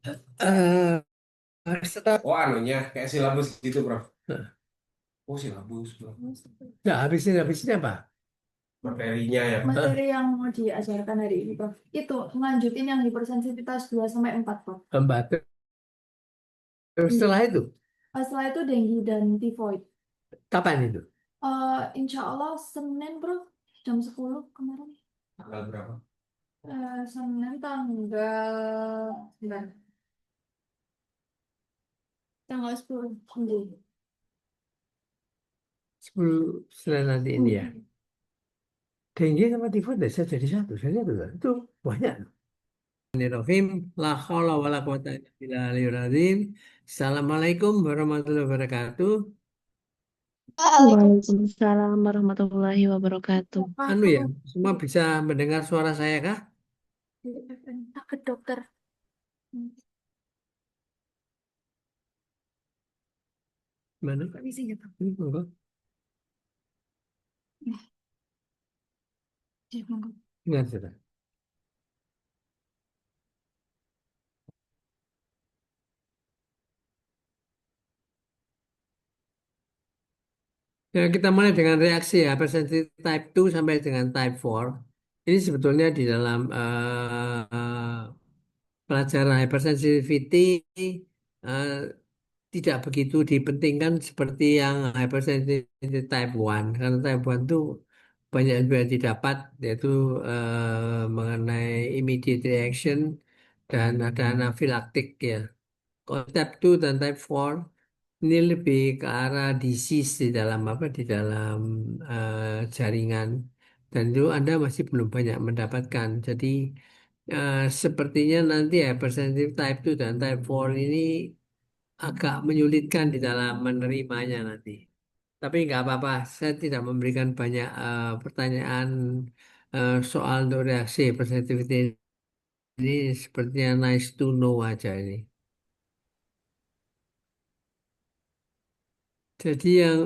eh setelah Oh, anunya kayak silabus gitu, Bro. Oh, silabus, Bro. nah, habisnya apa? Materinya ya. Eh, Materi yang mau diajarkan hari ini, Prof. Itu lanjutin yang hipersensitivitas 2 sampai 4 Prof. Mbak, terus Iya. setelah itu Setelah itu dengue dan tifoid. kapan itu? Insya Allah Senin, Prof. Jam 10 kemarin. Tanggal berapa? Senin tanggal 9. Tanggal 10. Iya. 10 nanti ini ya. Hmm. Dengue sama tifus bisa jadi satu saja tuh. Itu banyak. Bismillahirrahmanirrahim. La haula wala quwata illa billahil azim. Assalamualaikum warahmatullahi wabarakatuh. Waalaikumsalam warahmatullahi wabarakatuh. Anu ya, Wabarakatuh. semua bisa mendengar suara saya kah? Ke dokter. Mana? Permisi ya, Pak. Enggak, Ya, monggo. enggak sudah. Ya, kita mulai dengan reaksi ya, hypersensitive type 2 sampai dengan type 4. Ini sebetulnya di dalam pelajaran hypersensitivity eh, tidak begitu dipentingkan seperti yang hypersensitivity type 1. Karena type 1 itu banyak juga yang didapat, yaitu mengenai immediate reaction dan ada anafilaktik ya. Kalau type 2 dan type 4 ini lebih ke arah disease di dalam apa di dalam jaringan, dan itu Anda masih belum banyak mendapatkan. Jadi sepertinya nanti hypersensitive type 2 dan type 4 ini agak menyulitkan di dalam menerimanya nanti. Tapi nggak apa-apa, saya tidak memberikan banyak pertanyaan soal untuk reaksi hypersensitivity ini, sepertinya nice to know aja ini. Jadi yang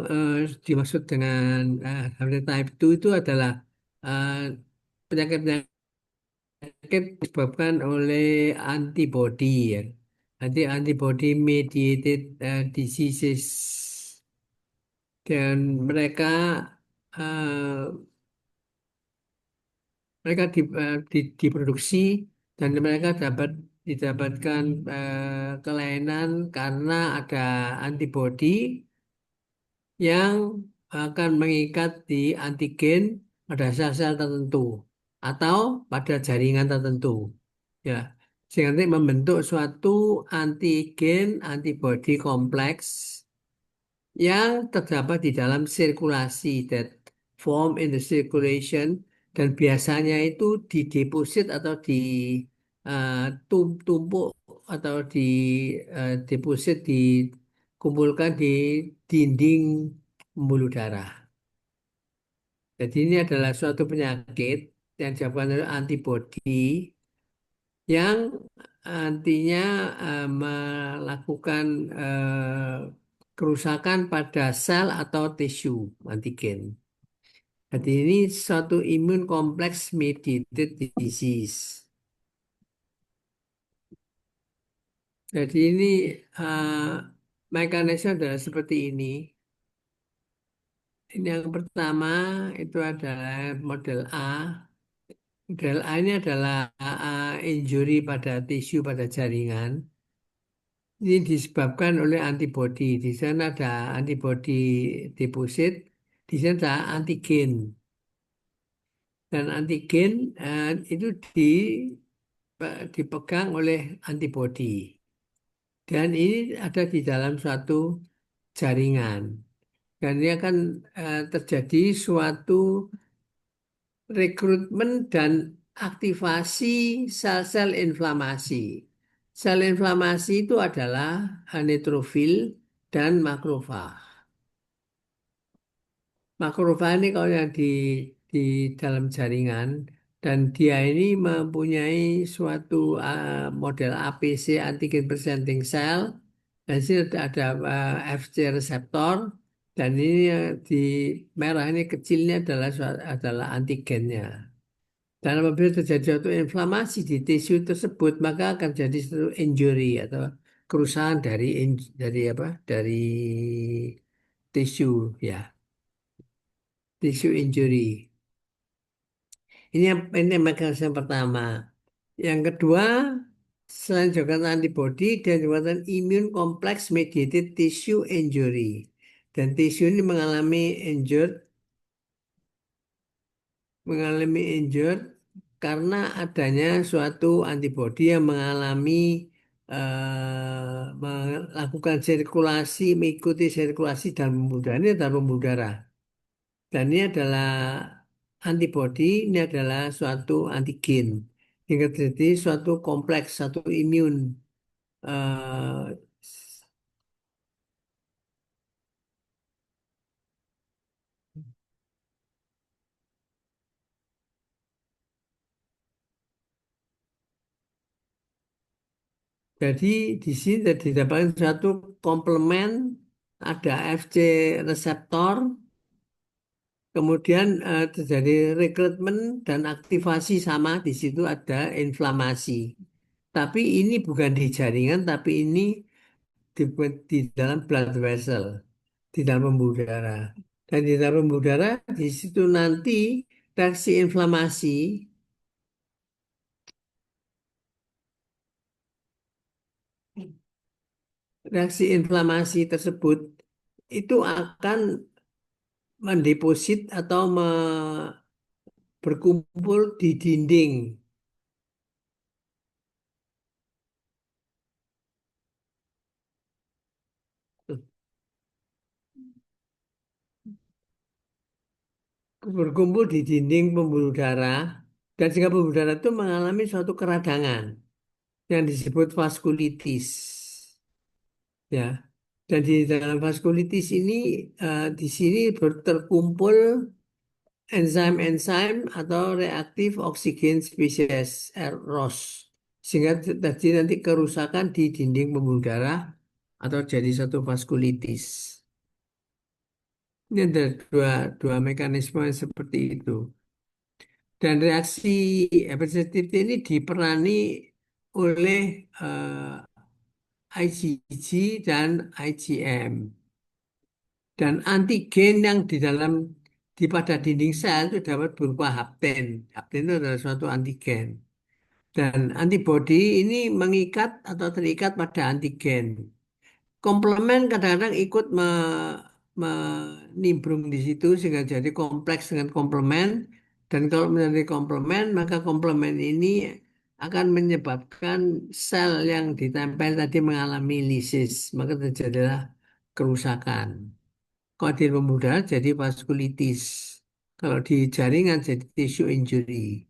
dimaksud dengan hepatitis type 2 itu adalah eh, penyakit-penyakit disebabkan oleh antibody ya. Nanti antibody mediated diseases, dan eh, diproduksi, dan mereka didapatkan kelainan karena ada antibody yang akan mengikat di antigen pada sel-sel tertentu atau pada jaringan tertentu. Ya, sehingga nanti membentuk suatu antigen antibody kompleks yang terdapat di dalam sirkulasi, that form in the circulation, dan biasanya itu dideposit atau ditumpuk atau deposit dikumpulkan di dinding pembuluh darah. Jadi ini adalah suatu penyakit yang disebabkan oleh antibodi yang nantinya melakukan kerusakan pada sel atau tisu antigen. Jadi ini suatu immune complex mediated disease. Jadi ini mekanisme adalah seperti ini. Ini yang pertama itu adalah model A. Model A ini adalah injury pada tisu pada jaringan. Ini disebabkan oleh antibodi. Di sana ada antibodi deposit, di sana ada antigen. Dan antigen itu dipegang oleh antibodi. Dan ini ada di dalam suatu jaringan. Dan ini akan terjadi suatu rekrutmen dan aktivasi sel-sel inflamasi. Sel inflamasi itu adalah neutrofil dan makrofag. Makrofag ini kalau yang di dalam jaringan, dan dia ini mempunyai suatu model APC antigen presenting cell, dan sini ada FC reseptor, dan ini di merah ini kecilnya adalah adalah antigennya. Dan apabila terjadi suatu inflamasi di tisu tersebut, maka akan jadi suatu injury atau kerusakan dari apa? Dari tisu ya, tisu injury. Ini mekanisme pertama. Yang kedua, selain jangkauan antibody dan jangkauan immune complex mediated tissue injury. Dan tisu ini mengalami injured karena adanya suatu antibodi yang mengalami melakukan sirkulasi, mengikuti sirkulasi dalam pembuluh darah. Ini adalah pembuluh darah. Dan ini adalah antibodi, ini adalah suatu antigen. Yang terjadi suatu kompleks, satu imun. eh, jadi di sini didapatkan suatu komplement, ada Fc reseptor. Kemudian terjadi rekrutmen dan aktivasi sama di situ ada inflamasi. Tapi ini bukan di jaringan, tapi ini di dalam blood vessel, di dalam pembuluh darah. Dan di dalam pembuluh darah di situ nanti reaksi inflamasi, reaksi inflamasi tersebut itu akan mendeposit atau berkumpul di dinding. Berkumpul di dinding pembuluh darah dan sehingga pembuluh darah itu mengalami suatu keradangan yang disebut vaskulitis ya. Dan di dalam vaskulitis ini di sini terkumpul enzim-enzim atau reaktif oksigen spesies ROS sehingga terjadi nanti kerusakan di dinding pembuluh darah atau jadi satu vaskulitis. Ini ada dua mekanisme yang seperti itu. Dan reaksi hepatitis ini diperani oleh IgG dan IgM. Dan antigen yang pada dinding sel itu dapat berupa hapten. Hapten itu adalah suatu antigen. Dan antibodi ini mengikat atau terikat pada antigen. Komplement kadang-kadang ikut menimbrung di situ sehingga jadi kompleks dengan komplement. Dan kalau menjadi komplement, maka komplement ini akan menyebabkan sel yang ditempel tadi mengalami lisis. Maka terjadilah kerusakan. Kalau di pembuluh darah jadi vaskulitis. Kalau di jaringan jadi tissue injury.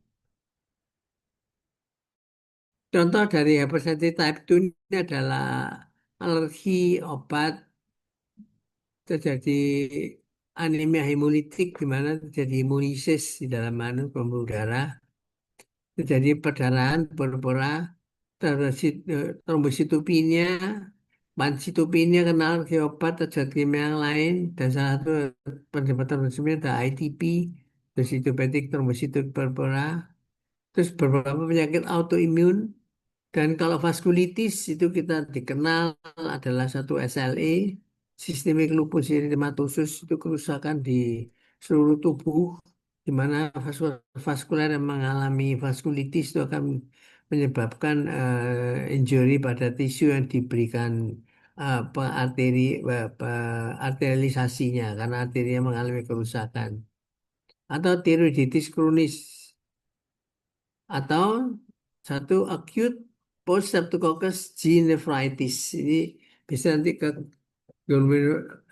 Contoh dari hepatitis type 2 ini adalah alergi obat, terjadi anemia hemolitik di mana terjadi hemolysis di dalam pembuluh darah, terjadi perdarahan pura-pura, trombositopenia, pansitopenia karena alergi obat, terjadi kimia yang lain, dan salah satu penyebab trombositopenia ada ITP, terus idiopathic trombositik purpura, terus beberapa penyakit autoimun. Dan kalau vaskulitis itu kita dikenal adalah satu SLE, sistemik lupus eritematosus, itu kerusakan di seluruh tubuh, di mana vaskuler yang mengalami vaskulitis itu akan menyebabkan injury pada tisu yang diberikan arteri, arterialisasinya, karena arterinya mengalami kerusakan. Atau tiroiditis kronis atau satu acute post streptococcus G nephritis. Ini bisa nanti ke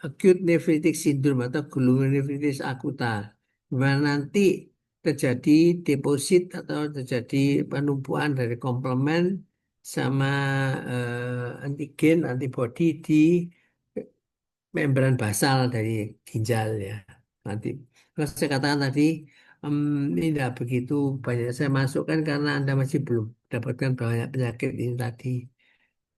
acute nephritic syndrome atau glomerulonefritis akuta, di mana nanti terjadi deposit atau terjadi penumpuan dari komplement sama antigen antibodi di membran basal dari ginjal ya. Nanti, kalau saya katakan tadi, ini tidak begitu banyak saya masukkan karena Anda masih belum dapatkan banyak penyakit ini tadi.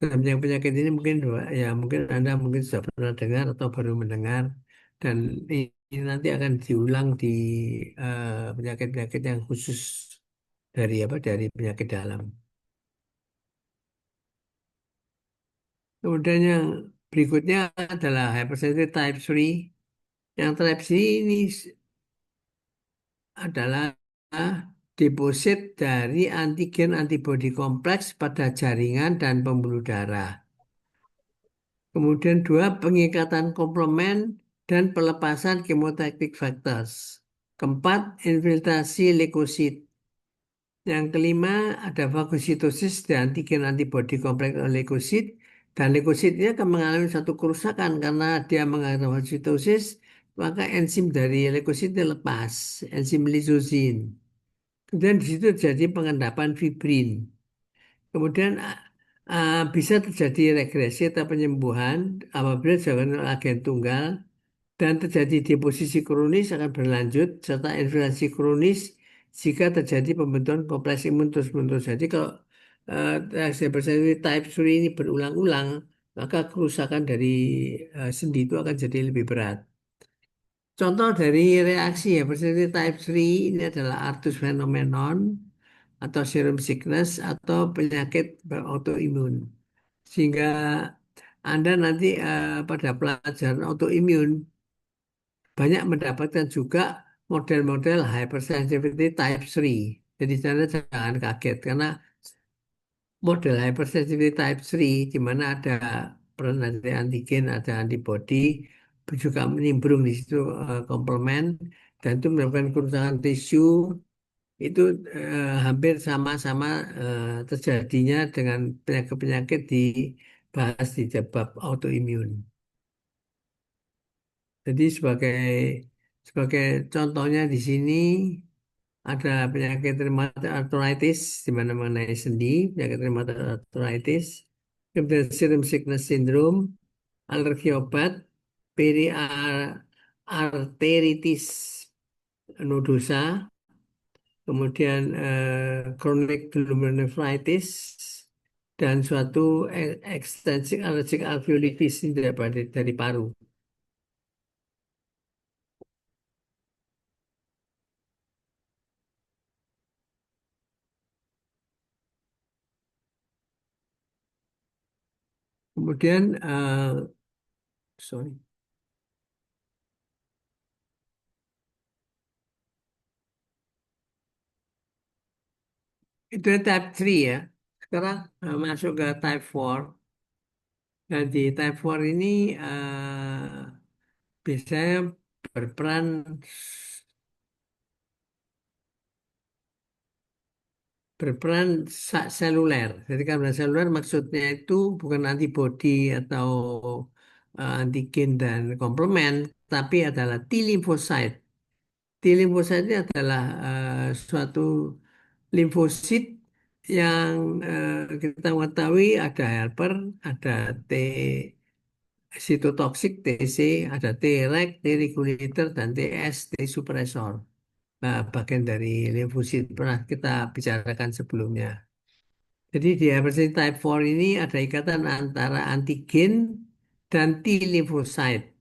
Nah, penyakit ini mungkin ya mungkin Anda mungkin sudah pernah dengar atau baru mendengar, dan ini nanti akan diulang di penyakit-penyakit yang khusus dari penyakit dalam. Kemudian yang berikutnya adalah hypersensitivity type 3. Yang type 3 ini adalah deposit dari antigen antibodi kompleks pada jaringan dan pembuluh darah. Kemudian dua, pengikatan komplement dan pelepasan chemotactic factors. Keempat, infiltrasi leukosit. Yang kelima, ada fagositosis dan antigen antibodi kompleks leukosit. Dan leukositnya akan mengalami satu kerusakan karena dia mengalami fagositosis, maka enzim dari leukositnya lepas, enzim lysosin. Kemudian di situ terjadi pengendapan fibrin. Kemudian bisa terjadi regresi atau penyembuhan apabila dilakukan oleh agen tunggal dan terjadi deposisi kronis akan berlanjut serta infiltrasi kronis jika terjadi pembentukan kompleks imun terus-menerus. Jadi kalau reaksi hypersensitivity type 3 ini berulang-ulang, maka kerusakan dari sendi itu akan jadi lebih berat. Contoh dari reaksi hypersensitivity type 3 ini adalah arthus phenomenon atau serum sickness atau penyakit autoimun. Sehingga Anda nanti pada pelajaran autoimun banyak mendapatkan juga model-model hypersensitivity type 3. Jadi Anda jangan kaget karena model hypersensitivity type 3 di mana ada peran dari antigen, ada antibody, juga menimbrung di situ komplement dan itu menyebabkan kerusakan tisu itu hampir sama-sama terjadinya dengan penyakit-penyakit dibahas di bab autoimun. Jadi sebagai contohnya di sini ada penyakit rheumatoid arthritis di mana mengenai sendi, penyakit rheumatoid arthritis, kemudian serum sickness syndrome, alergi obat, periarteritis nodosa, kemudian chronic glomerulonephritis, dan suatu extensive allergic alveolitis dari paru. Kemudian, sorry, itu type 3 ya. Sekarang masuk ke type 4. Nah, di type 4 ini biasanya berperan berperan seluler. Jadi karena seluler maksudnya itu bukan antibodi atau antigen dan komplement, tapi adalah T lymphocyte. T lymphocyte ini adalah suatu limfosit yang kita ketahui ada helper, ada T sitotoksik TC, ada T reg, T regulator, dan TS, T suppressor. Nah, bagian dari limfosit pernah kita bicarakan sebelumnya. Jadi di hepatitis type 4 ini ada ikatan antara antigen dan T lymphocyte.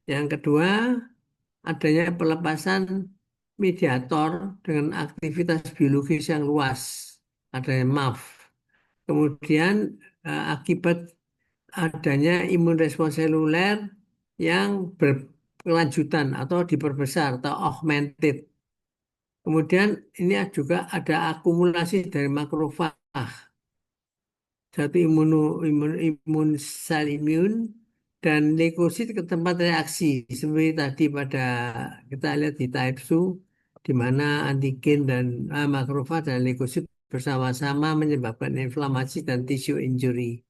Yang kedua, adanya pelepasan mediator dengan aktivitas biologis yang luas, adanya MAF. Kemudian akibat adanya imun respons seluler yang berkelanjutan atau diperbesar atau augmented. Kemudian ini juga ada akumulasi dari makrofag, satu imun sel imun dan leukosit ke tempat reaksi seperti tadi pada kita lihat di type 2 di mana antigen dan makrofag dan leukosit bersama-sama menyebabkan inflamasi dan tissue injury.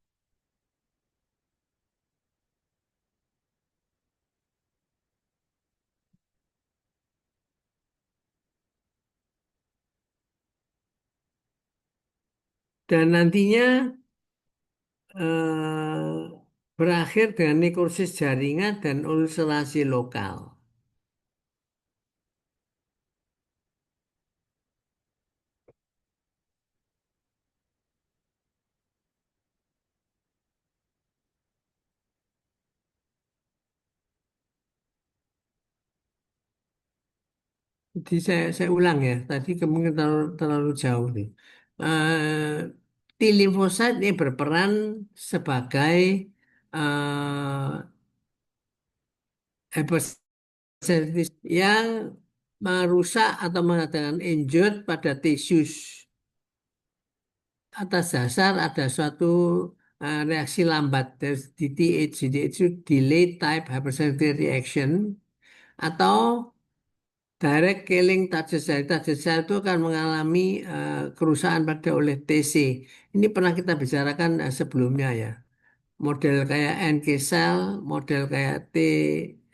Dan nantinya berakhir dengan nekrosis jaringan dan ulcerasi lokal. Jadi saya ulang ya, tadi kemungkinan terlalu jauh nih. T limfosit ini berperan sebagai hypersensitif yang merusak atau mengadakan injured pada tissus atas dasar ada suatu reaksi lambat dari DTH. DTH itu delayed type hypersensitivity reaction atau direct killing target cell. Target cell itu akan mengalami kerusakan pada oleh TC. Ini pernah kita bicarakan sebelumnya ya. Model kayak NK cell, model kayak T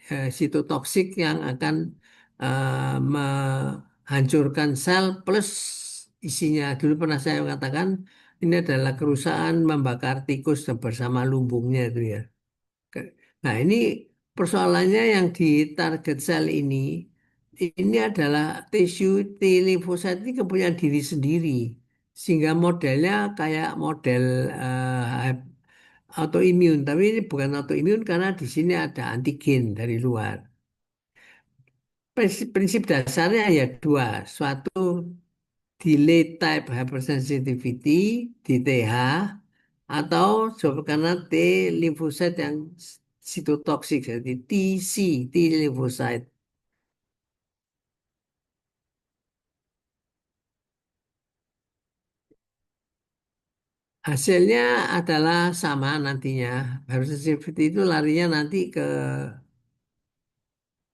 sitotoksik yang akan menghancurkan sel plus isinya. Dulu pernah saya mengatakan ini adalah kerusakan membakar tikus bersama lumbungnya itu ya. Nah, ini persoalannya yang di target sel ini adalah tisu T limfosit ini kepunyaan diri sendiri, sehingga modelnya kayak model autoimun. Tapi ini bukan autoimun karena di sini ada antigen dari luar. Prinsip dasarnya ya dua, suatu delayed type hypersensitivity DTH atau karena T limfosit yang sitotoksik jadi TC T limfosit. Hasilnya adalah sama nantinya. Hypersensitivity itu larinya nanti ke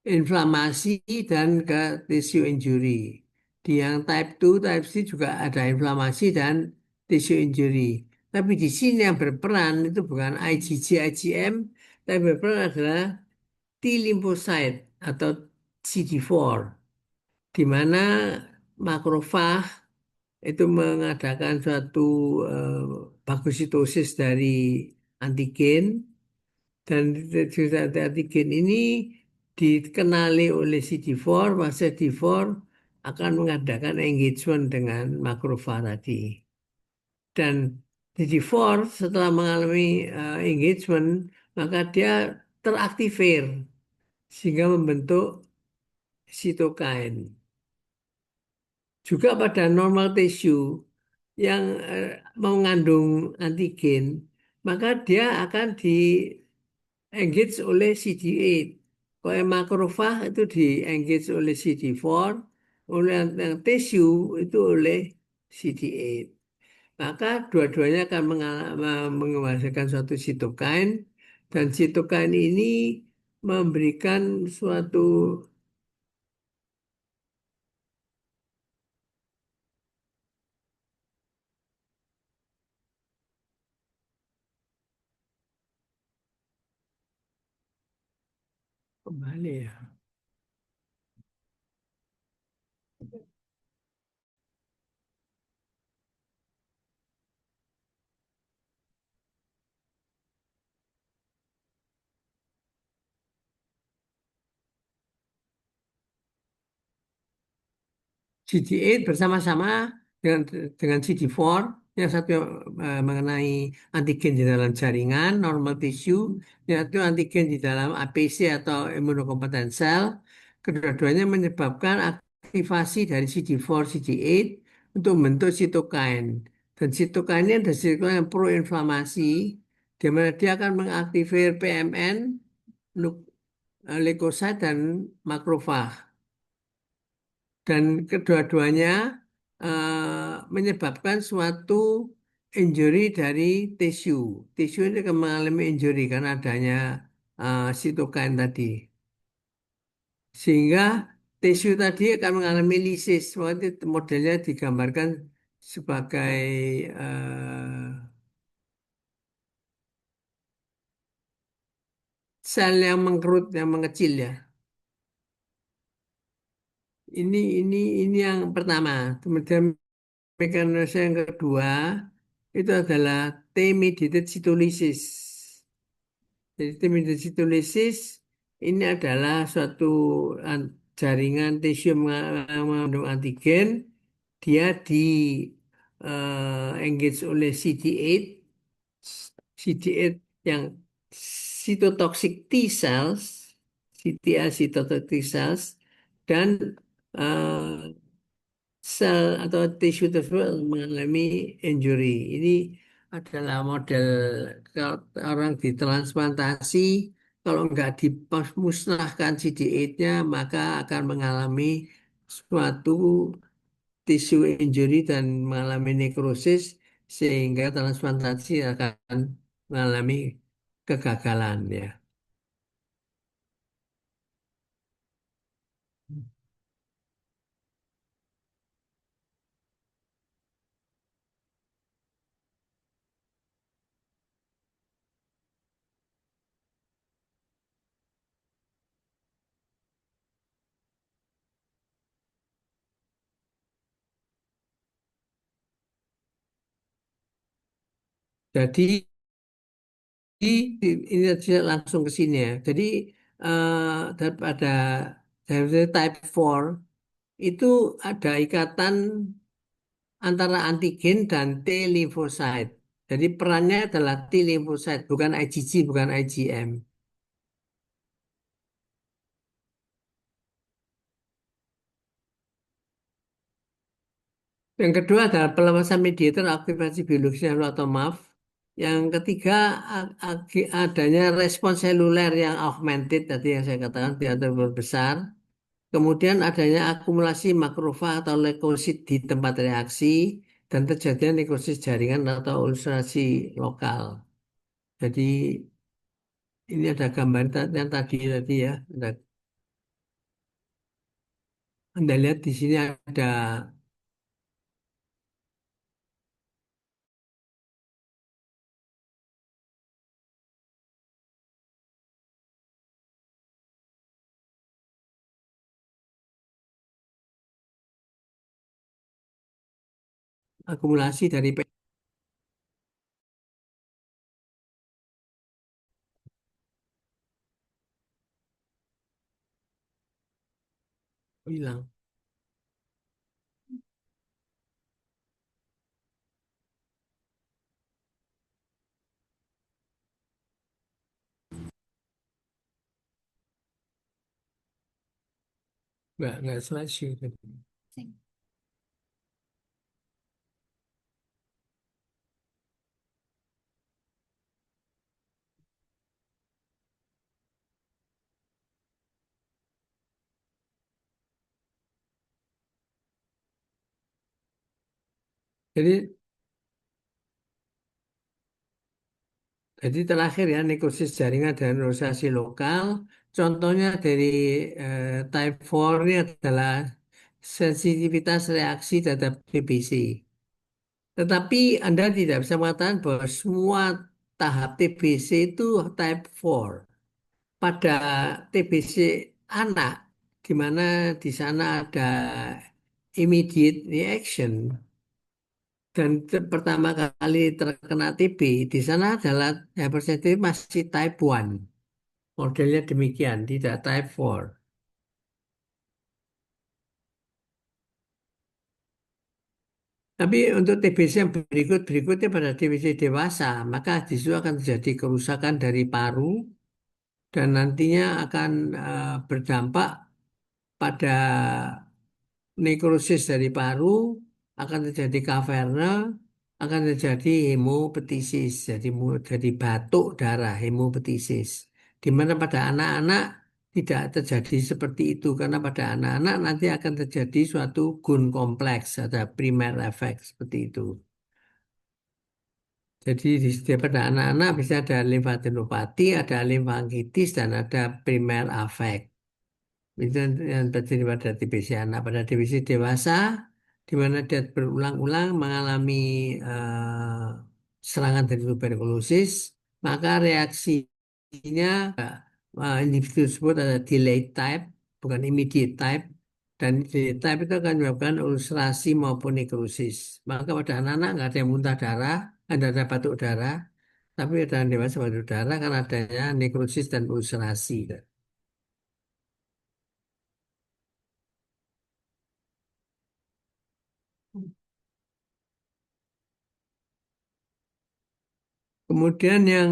inflamasi dan ke tissue injury. Di yang type 2, type C juga ada inflamasi dan tissue injury. Tapi di sini yang berperan itu bukan IgG, IgM, tapi berperan adalah T lymphocyte atau CD4, di mana makrofag itu mengadakan suatu eh, fagositosis dari antigen dan antigen ini dikenali oleh CD4, maka CD4 akan mengadakan engagement dengan makrofag tadi. Dan CD4 setelah mengalami engagement, maka dia teraktifir sehingga membentuk sitokain. Juga pada normal tissue yang mengandung antigen, maka dia akan di engage oleh CD8. Kalau makrofag itu di engage oleh CD4, oleh yang tissue itu oleh CD8. Maka dua-duanya akan menghasilkan suatu sitokain dan sitokain ini memberikan suatu kembali ya. CD8 bersama-sama dengan CD4, yang satu mengenai antigen di dalam jaringan normal tissue, yang satu antigen di dalam APC atau immunokompetent cell. Kedua-duanya menyebabkan aktivasi dari CD4, CD8 untuk membentuk sitokain. Dan sitokain ini ada sitokain yang proinflamasi, di mana dia akan mengaktifir PMN, leukosit dan makrofag. Dan kedua-duanya menyebabkan suatu injury dari tisu. Tisu ini akan mengalami injury karena adanya sitokain tadi. Sehingga tisu tadi akan mengalami lisis. Waktu itu modelnya digambarkan sebagai sel yang mengkerut, yang mengecil ya. Ini yang pertama. Kemudian mekanisme yang kedua itu adalah T-mediated cytolysis. Jadi T-mediated cytolysis ini adalah suatu jaringan tisu yang mengandung antigen. Dia di engage oleh CD8, CD8 yang cytotoxic T cells, CTA cytotoxic T cells, dan eh, sel atau tisu tersebut mengalami injury. Ini adalah model kalau orang ditransplantasi, kalau nggak dimusnahkan CD8-nya, maka akan mengalami suatu tisu injury dan mengalami nekrosis, sehingga transplantasi akan mengalami kegagalan ya. Jadi ini saja langsung ke sini ya. Jadi daripada dari type 4 itu ada ikatan antara antigen dan T limfocyte. Jadi perannya adalah T limfocyte, bukan IgG, bukan IgM. Yang kedua adalah pelepasan mediator aktivasi biologi atau MAF. Yang ketiga adanya respons seluler yang augmented tadi yang saya katakan tidak besar. Kemudian adanya akumulasi makrofag atau leukosit di tempat reaksi dan terjadinya nekrosis jaringan atau ulcerasi lokal. Jadi ini ada gambar yang tadi ya. Anda lihat di sini ada akumulasi dari hilang. Nggak slideshow tadi. Jadi Jadi terakhir ya, nekrosis jaringan dan rosasi lokal. Contohnya dari type 4 ini adalah sensitivitas reaksi terhadap TBC. Tetapi Anda tidak bisa mengatakan bahwa semua tahap TBC itu type 4. Pada TBC anak, di mana di sana ada immediate reaction, dan pertama kali terkena TB, di sana adalah hypersensitivity masih type 1. Modelnya demikian, tidak type 4. Tapi untuk TBC yang berikutnya pada TBC dewasa, maka justru akan terjadi kerusakan dari paru dan nantinya akan berdampak pada nekrosis dari paru, akan terjadi kaverna, akan terjadi hemopetisis, jadi batuk darah hemopetisis. Di mana pada anak-anak tidak terjadi seperti itu karena pada anak-anak nanti akan terjadi suatu gun kompleks, ada primer efek seperti itu. Jadi pada anak-anak bisa ada limfadenopati, ada limfangitis, dan ada primer afek. Itu yang terjadi pada TBC anak. Pada TBC dewasa, di mana dia berulang-ulang mengalami serangan dari tuberkulosis, maka reaksinya individu tersebut ada delayed type, bukan immediate type. Dan delayed type itu akan menyebabkan ulcerasi maupun nekrosis. Maka pada anak-anak nggak ada yang muntah darah, ada batuk darah, tapi pada yang dewasa batuk darah karena adanya nekrosis dan ulcerasi. Kemudian yang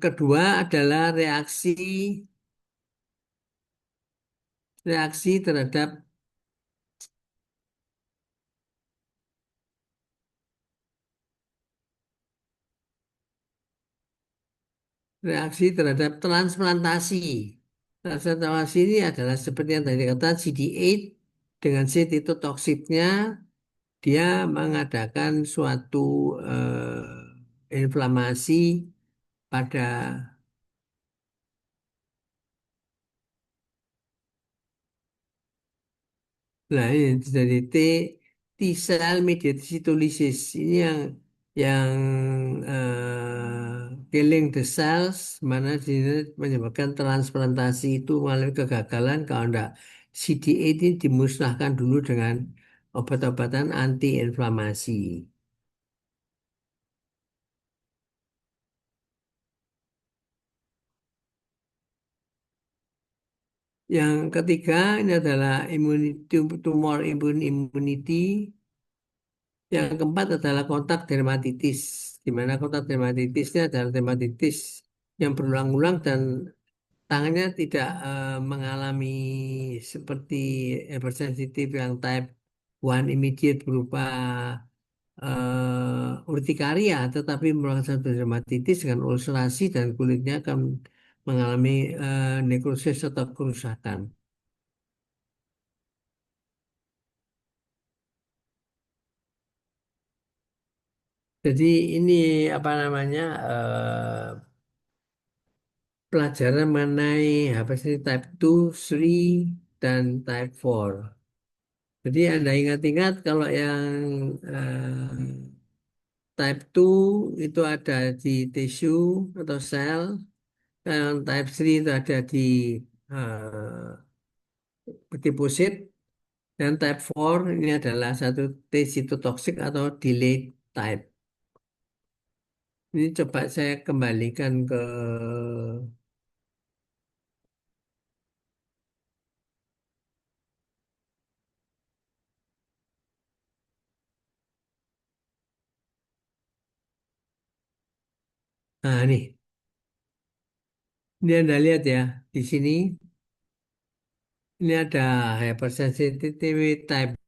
kedua adalah reaksi reaksi terhadap reaksi terhadap transplantasi. Transplantasi ini adalah seperti yang tadi kata CD8 dengan sitotoksiknya dia mengadakan suatu inflamasi pada. Nah, ini dari T cell mediated cytolysis ini yang killing the cells mana sini menyebabkan transplantasi itu mengalami kegagalan kalau enggak CD8 ini dimusnahkan dulu dengan obat-obatan anti-inflamasi. Yang ketiga ini adalah immunity, tumor immunity. Yang keempat adalah kontak dermatitis, di mana kontak dermatitisnya adalah dermatitis yang berulang-ulang dan tangannya tidak mengalami seperti hypersensitif yang type 1 immediate berupa urtikaria, tetapi merupakan satu dermatitis dengan ulcerasi dan kulitnya akan mengalami nekrosis atau kerusakan. Jadi ini apa namanya pelajaran mengenai hepatitis type 2, 3, dan type 4. Jadi Anda ingat-ingat kalau yang type 2 itu ada di tisu atau sel, yang type 3 itu ada di deposit, dan type 4 ini adalah satu T sitotoksik atau delayed type. Ini coba saya kembalikan ke. Nah, ini Anda lihat ya, di sini ini ada hypersensitivity type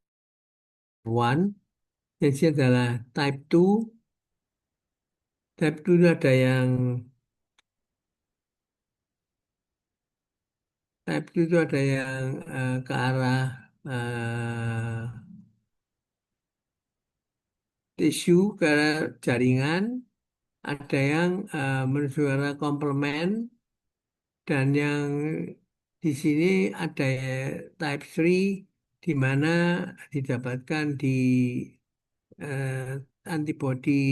1, yang sini adalah type 2. Type 2 itu ada yang type 2 itu ada yang ke arah tisu, ke arah jaringan, ada yang menuju ke arah komplement, dan yang di sini ada type 3 di mana didapatkan di antibodi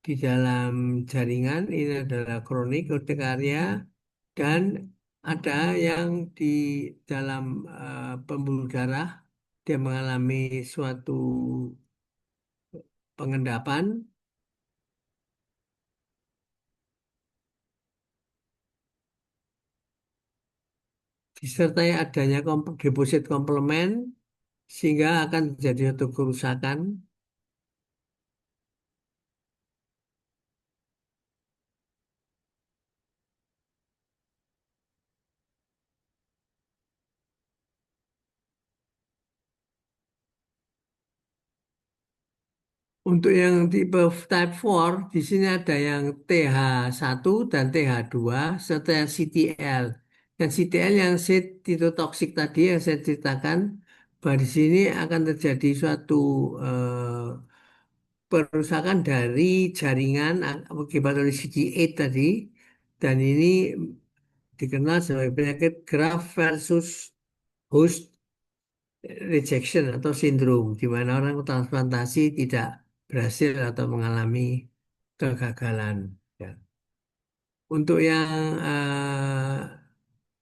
di dalam jaringan ini adalah kronik urtikaria dan ada yang di dalam pembuluh darah dia mengalami suatu pengendapan disertai adanya deposit komplement sehingga akan terjadi suatu kerusakan. Untuk yang tipe type 4, di sini ada yang TH1 dan TH2 serta CTL. Dan CTL yang sitotoksik tadi yang saya ceritakan, bahwa di sini akan terjadi suatu perusakan dari jaringan akibat oleh CD8 tadi. Dan ini dikenal sebagai penyakit graft versus host rejection atau sindrom, di mana orang transplantasi tidak berhasil atau mengalami kegagalan. Ya. Untuk yang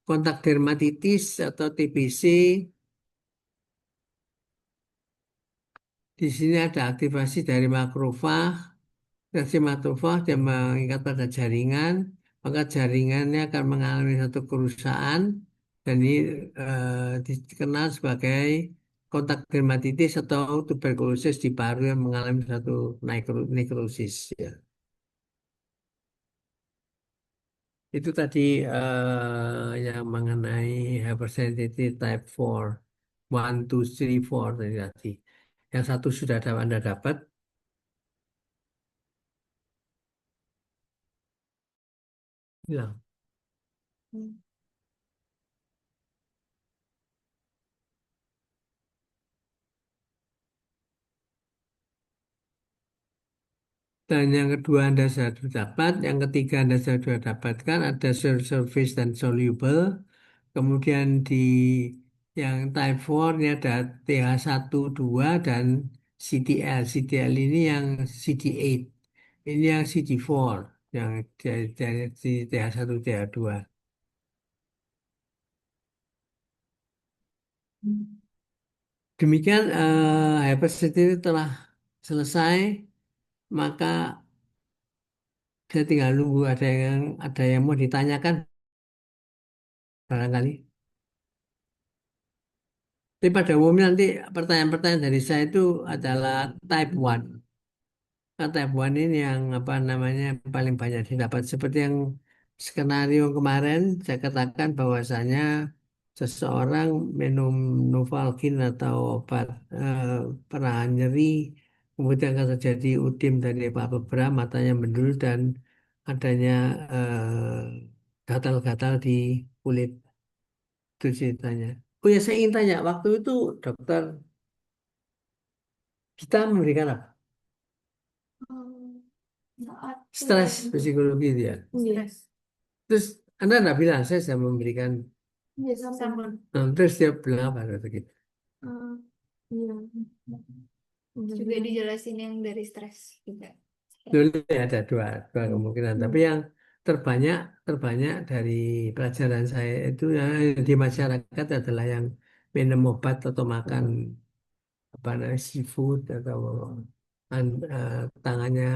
kontak dermatitis atau TBC, di sini ada aktivasi dari makrofag. Reaksi makrofag yang mengikat pada jaringan, maka jaringannya akan mengalami satu kerusakan dan ini dikenal sebagai kontak dermatitis atau tuberkulosis di paru yang mengalami satu nekrosis. Ya. Itu tadi yang mengenai hypersensitivity type 4, 1, 2, 3, 4 tadi. Yang satu sudah Anda dapat. hilang. Hmm. Dan yang kedua Anda sudah dapat, yang ketiga Anda sudah dapatkan ada surface dan soluble. Kemudian di yang type 4 ini ada TH1, 2 dan CDL. CDL ini yang CD8. Ini yang CD4 yang dari TH1, TH2. Demikian hypersensitivity telah selesai, maka saya tinggal nunggu ada yang mau ditanyakan barangkali. Tapi pada umumnya nanti pertanyaan-pertanyaan dari saya itu adalah type 1. Nah, type 1 ini yang apa namanya paling banyak didapat. Seperti yang skenario kemarin saya katakan bahwasanya seseorang minum Novalgin atau obat eh, perahan nyeri, kemudian akan terjadi udim dari palpebra, matanya mendul dan adanya gatal-gatal di kulit. Itu ceritanya. Oh ya, saya ingin tanya, waktu itu dokter kita memberikan apa? Saat Stres psikologi dia. Stres. Terus Anda nggak bilang saya sudah memberikan, Iya, sama. terus dia bilang apa kata gitu. Iya. Juga dijelasin yang dari stres juga. Dulu ada dua kemungkinan, tapi yang terbanyak terbanyak dari pelajaran saya itu yang di masyarakat adalah yang minum obat atau makan apa namanya seafood atau tangannya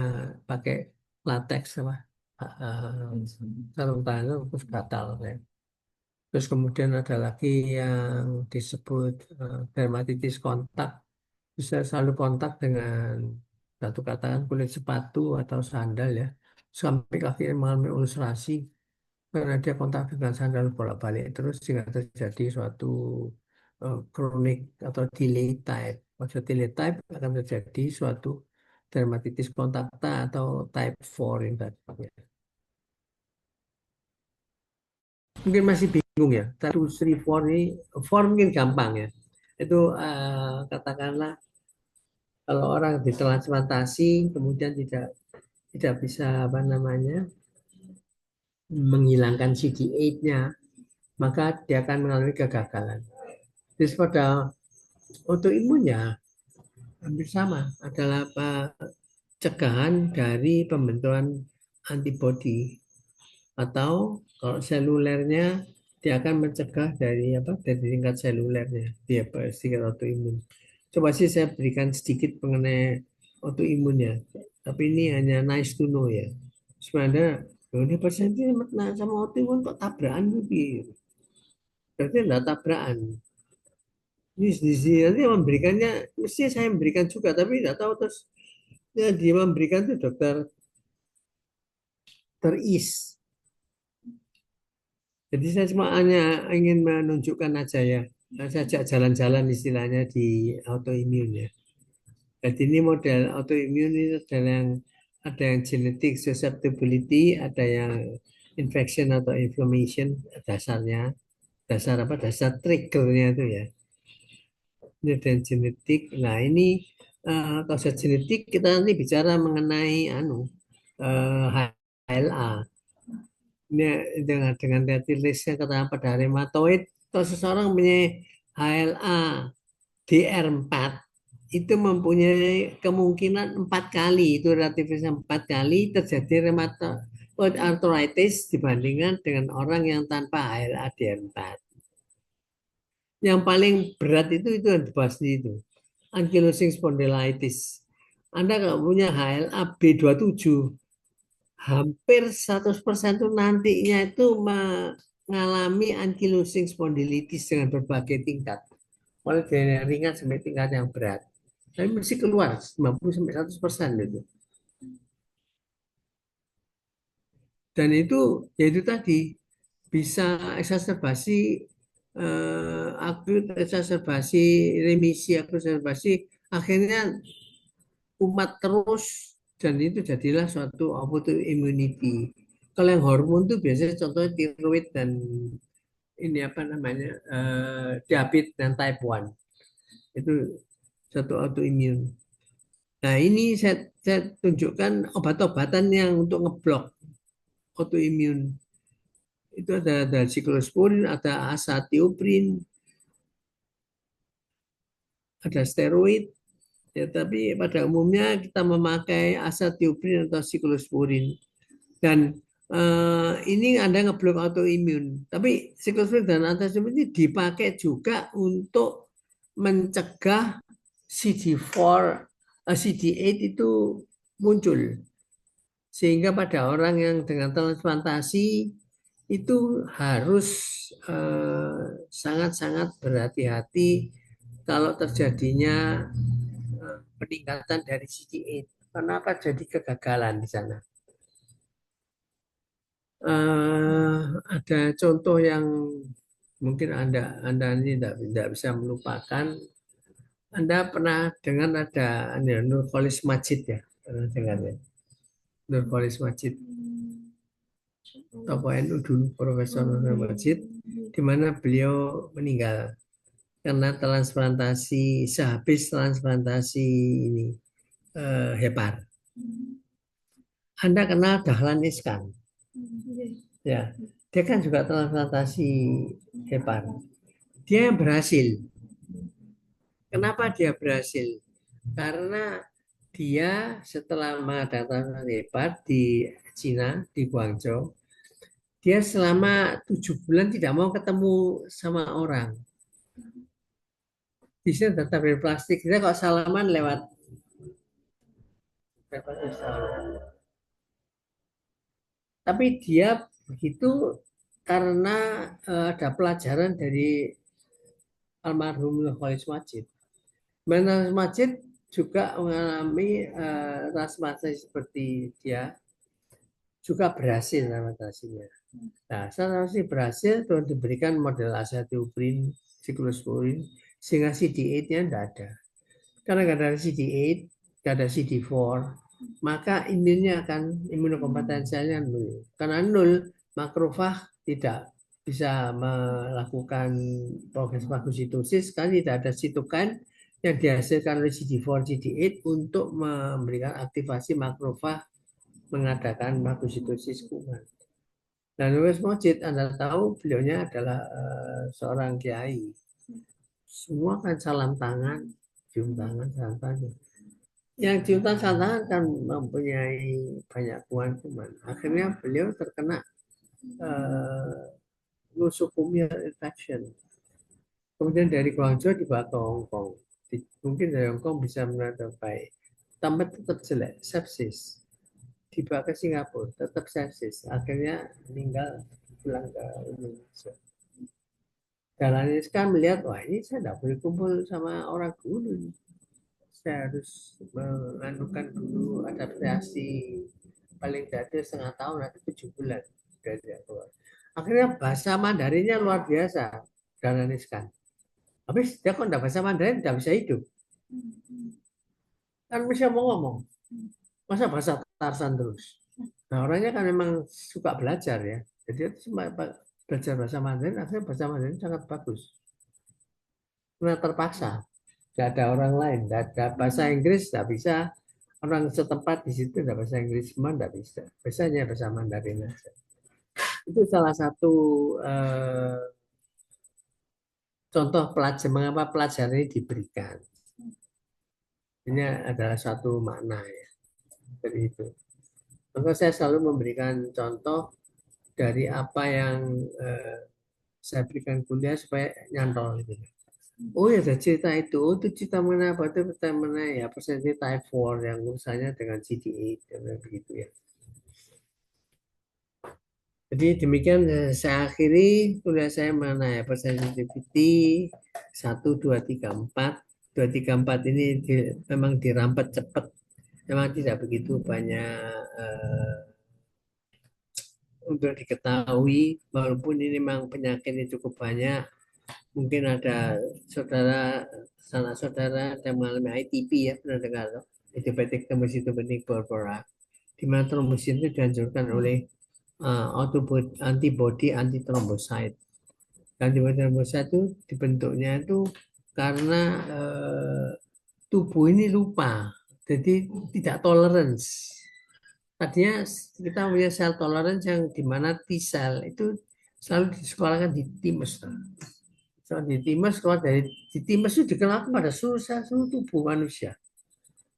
pakai latex apa sarung tangan terus gatal ya. Terus kemudian ada lagi yang disebut dermatitis kontak, bisa selalu kontak dengan satu katakan kulit sepatu atau sandal ya, sampai kaki mengalami ulcerasi karena dia kontak dengan sandal bolak-balik terus sehingga terjadi suatu kronik atau delay type. Maksud delay type akan terjadi suatu dermatitis kontakta atau type 4 ini tadi. Ya. Mungkin masih bingung ya. Satu, three, four ini, four mungkin gampang ya. Itu katakanlah kalau orang ditransplantasi kemudian tidak bisa apa namanya menghilangkan CD8-nya, maka dia akan mengalami kegagalan. Terus pada autoimunnya hampir sama, adalah pencegahan dari pembentukan antibodi atau kalau selulernya dia akan mencegah dari apa dari tingkat selulernya dia tingkat autoimun. Coba sih saya berikan sedikit mengenai autoimunnya, tapi ini hanya nice to know ya. Sebenarnya ini persennya sama autoimun kok tabrakan gitu. Berarti enggak tabrakan. Ini di sini nanti memberikannya, mesti saya memberikan juga, tapi tidak tahu terus ya dia memberikan itu dokter teris. Jadi saya cuma hanya ingin menunjukkan aja ya, saya ajak jalan-jalan istilahnya di autoimun ya. Jadi ini model autoimun ini ada yang genetic susceptibility, ada yang infection atau inflammation dasarnya, dasar apa dasar triggernya itu ya. Ini ada yang genetik. Nah ini kalau sudah genetik kita nanti bicara mengenai HLA. Ini dengan retilisnya kata pada rheumatoid, kalau seseorang punya HLA DR4 itu mempunyai kemungkinan 4 kali, itu relativisnya 4 kali terjadi rheumatoid arthritis dibandingkan dengan orang yang tanpa HLA DR4. Yang paling berat itu yang dibahas itu ankylosing spondylitis. Anda kalau punya HLA B27 hampir 100% itu nantinya itu mengalami ankylosing spondylitis dengan berbagai tingkat. Mulai dari yang ringan sampai tingkat yang berat. Tapi mesti keluar 90-100% itu. Dan itu yaitu tadi bisa exacerbasi akut, exacerbasi remisi, akut exacerbasi akhirnya umat terus dan itu jadilah suatu autoimmunity. Kalau yang hormon itu biasanya contohnya tiroid dan ini apa namanya diabetes dan type 1 itu satu autoimun. Nah ini saya tunjukkan obat-obatan yang untuk ngeblok autoimun itu ada siklosporin, ada azathioprine, ada steroid. Ya, tapi pada umumnya kita memakai azathioprine atau siklosporin. Dan ini ada ngeblok autoimun. Tapi siklosporin dan azathioprine ini dipakai juga untuk mencegah CD4, CD8 itu muncul. Sehingga pada orang yang dengan transplantasi itu harus sangat-sangat berhati-hati kalau terjadinya peningkatan dari CD8. Kenapa jadi kegagalan di sana? Ada contoh yang mungkin Anda ini tidak bisa melupakan. Anda pernah dengar ada Nurcholish Majid ya? Pernah dengar ya? Nurcholish Majid. Tokoh NU dulu, Profesor Nurcholish Majid, di mana beliau meninggal karena transplantasi, sehabis transplantasi ini hepar. Anda kenal Dahlan Iskan? Ya, dia kan juga transplantasi hepar. Dia yang berhasil. Kenapa dia berhasil? Karena dia setelah mengadakan hepar di Cina, di Guangzhou, dia selama 7 bulan tidak mau ketemu sama orang. Di sini tetap dari plastik. Kita kok salaman lewat tapi dia begitu karena ada pelajaran dari almarhum Nurcholish Majid. Nurcholish Majid juga mengalami transplantasi seperti dia, juga berhasil transplantasinya. Nah, transplantasi berhasil terus diberikan model azathioprine, siklosporin, sehingga CD8-nya tidak ada. Karena nggak ada CD8, nggak ada CD4, maka imunnya akan imunokompetensinya nol. Karena nol, makrofag tidak bisa melakukan proses fagositosis karena tidak ada sitokin yang dihasilkan oleh CD4, CD8 untuk memberikan aktivasi makrofag mengadakan fagositosis kuman. Dan Nurcholish Majid, Anda tahu beliaunya adalah seorang kiai. Semua kan salam tangan, cium tangan, salam tangan. Yang cium tangan kan mempunyai banyak kuman. Akhirnya beliau terkena nosocomial infection. Kemudian dari Guangzhou dibawa ke Hong Kong. Mungkin dari Hong Kong bisa menatap baik. Tambah tetap jelek, sepsis. Dibawa ke Singapura, tetap sepsis. Akhirnya meninggal, pulang ke Indonesia. Dahlan Iskan melihat, wah ini saya tidak boleh kumpul sama orang dulu. Saya harus menganukan dulu adaptasi paling tidak setengah tahun atau 7 bulan dari keluar. Akhirnya bahasa Mandarinnya luar biasa, Dahlan Iskan. Habis dia kok tidak bahasa Mandarin, tidak bisa hidup. Kan bisa mau ngomong, masa bahasa Tarsan terus. Nah orangnya kan memang suka belajar ya, jadi dia cuma belajar bahasa Mandarin, akhirnya bahasa Mandarin sangat bagus. Karena terpaksa, tidak ada orang lain, tidak ada bahasa Inggris, tidak bisa. Orang setempat di situ tidak bahasa Inggris semua tidak bisa, biasanya bahasa Mandarin aja. Itu salah satu contoh pelajaran mengapa pelajaran ini diberikan. Ini adalah satu makna ya dari itu. Maka saya selalu memberikan contoh dari apa yang saya berikan kuliah supaya nyantol gitu. Oh ya ada cerita itu, oh itu cerita mengenai apa itu cerita mengenai ya persentase type 4 yang urusannya dengan CD8 dan begitu ya. Jadi demikian saya akhiri kuliah saya mengenai hypersensitivity 1, 2, 3, 4. 2, 3, 4 ini memang dirampat cepat. Memang tidak begitu banyak untuk diketahui, walaupun ini memang penyakitnya cukup banyak. Mungkin ada sanak saudara yang mengalami ITP ya, pernah dengar loh, idiopathic thrombocytopenic purpura, di mana trombosit itu dihancurkan oleh antibody antitrombosite. Antibody trombosite itu dibentuknya itu karena tubuh ini lupa, jadi tidak tolerance. Tadinya kita punya sel tolerance yang dimana T cell itu selalu disekolahkan di thymus. So, di thymus keluar dari di thymus itu dikenal pada seluruh sel seluruh tubuh manusia,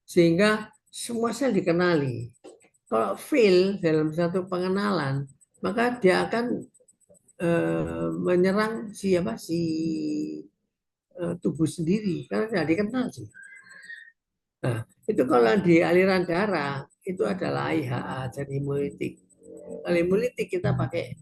sehingga semua sel dikenali. Kalau fail dalam satu pengenalan, maka dia akan menyerang tubuh sendiri karena tidak dikenal sih. Nah, itu kalau di aliran darah itu adalah IHA, jadi imunitik. Kalau imunitik kita pakai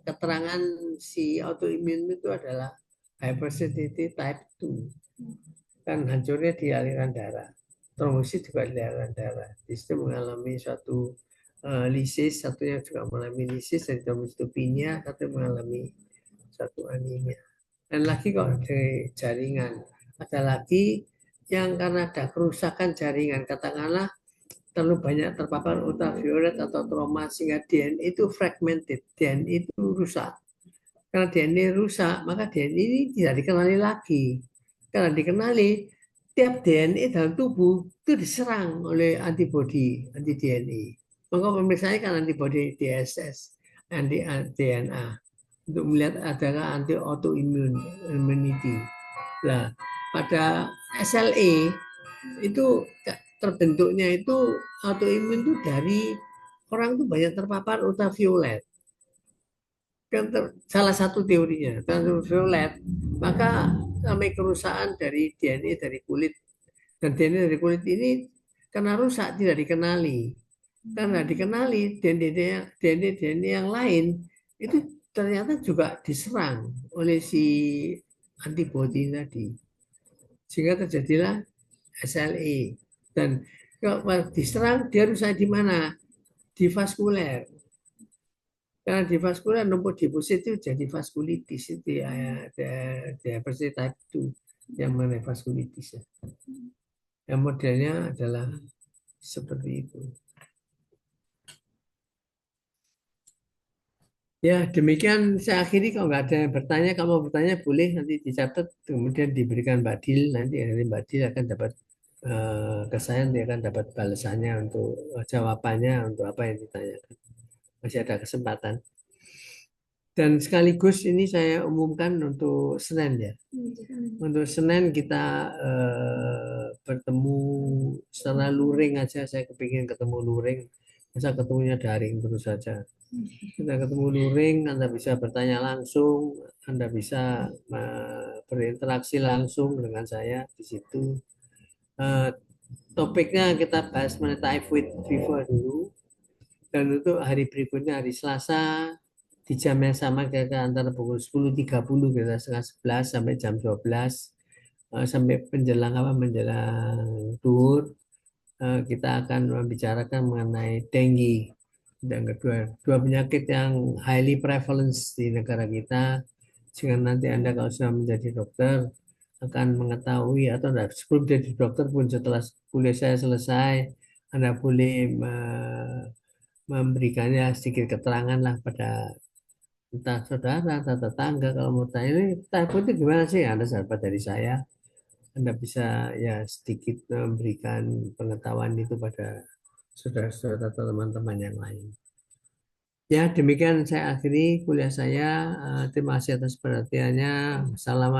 keterangan si autoimun itu adalah hypersensitivity type 2. Kan hancurnya di aliran darah. Trombosit juga di aliran darah. Di situ mengalami suatu lisis, satunya juga mengalami lisis dari trombositopenia, satu mengalami suatu anemia. Dan lagi kok dari jaringan, ada lagi yang karena ada kerusakan jaringan, katakanlah terlalu banyak terpapar ultraviolet atau trauma sehingga DNA itu fragmented, DNA itu rusak. Karena DNA rusak, maka DNA ini tidak dikenali lagi. Karena dikenali, tiap DNA dalam tubuh itu diserang oleh antibodi, anti DNA. Maka pemeriksaannya kan antibodi DSS, anti DNA untuk melihat adakah anti autoimmune immunity. Nah, pada SLE itu terbentuknya itu autoimun itu dari orang itu banyak terpapar ultraviolet. Kan salah satu teorinya ultraviolet, maka sampai kerusakan dari DNA dari kulit, dan DNA dari kulit ini karena rusak tidak dikenali. Karena dikenali DNA yang lain itu ternyata juga diserang oleh si antibodi tadi, sehingga terjadilah SLE. Dan kalau diserang dia rusak di mana? Di vaskuler. Karena di vaskuler numpuk deposit itu jadi vaskulitis, itu diabetes type 2 yang mana vaskulitis ya. Yang modelnya adalah seperti itu. Ya, demikian saya akhiri. Kalau nggak ada yang bertanya, kamu bertanya boleh nanti dicatat, kemudian diberikan Mbak Dil. Nanti Mbak Dil akan dapat ke saya, nanti akan dapat balasannya untuk jawabannya untuk apa yang ditanyakan. Masih ada kesempatan. Dan sekaligus ini saya umumkan untuk Senin ya. Untuk Senin kita bertemu secara luring aja. Saya kepingin ketemu luring. Masa ketemunya daring terus saja. Kita ketemu luring, Anda bisa bertanya langsung, Anda bisa berinteraksi langsung dengan saya di situ. Topiknya kita bahas mengenai typhoid fever dulu, dan untuk hari berikutnya hari Selasa di jam yang sama kira-kira antara pukul 10.30 kira setengah 11 sampai jam 12 sampai menjelang duhur, kita akan membicarakan mengenai dengue. Dan dua penyakit yang highly prevalence di negara kita, sehingga nanti Anda kalau sudah menjadi dokter akan mengetahui, atau enggak, sebelum jadi dokter pun setelah kuliah saya selesai, Anda boleh memberikannya sedikit keterangan lah pada entah saudara atau tetangga. Kalau mau tanya ini typhoid itu gimana sih, Anda dapat dari saya, Anda bisa ya sedikit memberikan pengetahuan itu pada saudara-saudara atau teman-teman yang lain. Ya, demikian saya akhiri kuliah saya. Terima kasih atas perhatiannya. Assalamualaikum.